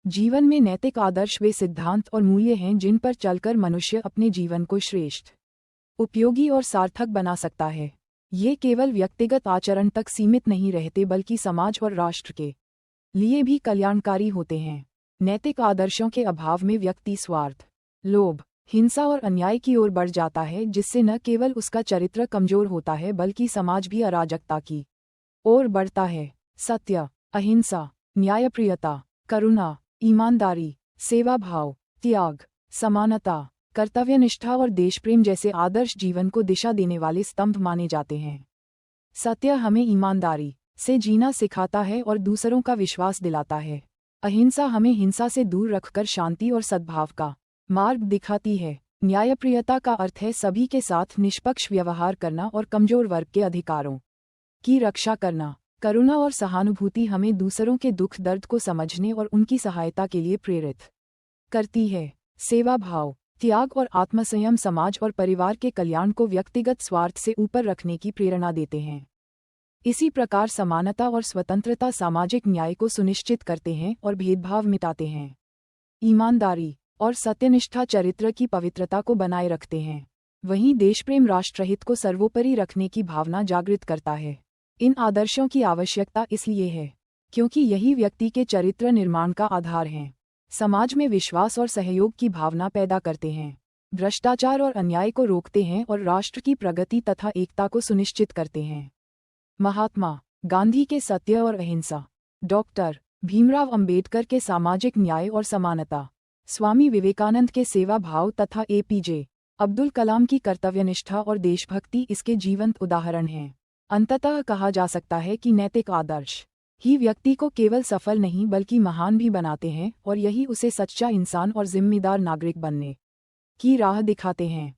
जीवन में नैतिक आदर्श वे सिद्धांत और मूल्य हैं जिन पर चलकर मनुष्य अपने जीवन को श्रेष्ठ, उपयोगी और सार्थक बना सकता है। ये केवल व्यक्तिगत आचरण तक सीमित नहीं रहते बल्कि समाज और राष्ट्र के लिए भी कल्याणकारी होते हैं। नैतिक आदर्शों के अभाव में व्यक्ति स्वार्थ, लोभ, हिंसा और अन्याय की ओर बढ़ जाता है, जिससे न केवल उसका चरित्र कमजोर होता है बल्कि समाज भी अराजकता की ओर बढ़ता है। सत्य, अहिंसा, न्यायप्रियता, करुणा, ईमानदारी, सेवाभाव, त्याग, समानता, कर्तव्यनिष्ठा और देशप्रेम जैसे आदर्श जीवन को दिशा देने वाले स्तंभ माने जाते हैं। सत्य हमें ईमानदारी से जीना सिखाता है और दूसरों का विश्वास दिलाता है। अहिंसा हमें हिंसा से दूर रखकर शांति और सद्भाव का मार्ग दिखाती है। न्यायप्रियता का अर्थ है सभी के साथ निष्पक्ष व्यवहार करना और कमजोर वर्ग के अधिकारों की रक्षा करना। करुणा और सहानुभूति हमें दूसरों के दुख दर्द को समझने और उनकी सहायता के लिए प्रेरित करती है। सेवाभाव, त्याग और आत्मसंयम समाज और परिवार के कल्याण को व्यक्तिगत स्वार्थ से ऊपर रखने की प्रेरणा देते हैं। इसी प्रकार समानता और स्वतंत्रता सामाजिक न्याय को सुनिश्चित करते हैं और भेदभाव मिटाते हैं। ईमानदारी और सत्यनिष्ठा चरित्र की पवित्रता को बनाए रखते हैं। वहीं देशप्रेम राष्ट्रहित को सर्वोपरि रखने की भावना जागृत करता है। इन आदर्शों की आवश्यकता इसलिए है क्योंकि यही व्यक्ति के चरित्र निर्माण का आधार हैं। समाज में विश्वास और सहयोग की भावना पैदा करते हैं, भ्रष्टाचार और अन्याय को रोकते हैं और राष्ट्र की प्रगति तथा एकता को सुनिश्चित करते हैं। महात्मा गांधी के सत्य और अहिंसा, डॉक्टर भीमराव अंबेडकर के सामाजिक न्याय और समानता, स्वामी विवेकानंद के सेवा भाव तथा एपीजे अब्दुल कलाम की कर्तव्यनिष्ठा और देशभक्ति इसके जीवंत उदाहरण हैं। अंततः कहा जा सकता है कि नैतिक आदर्श ही व्यक्ति को केवल सफल नहीं बल्कि महान भी बनाते हैं और यही उसे सच्चा इंसान और जिम्मेदार नागरिक बनने की राह दिखाते हैं।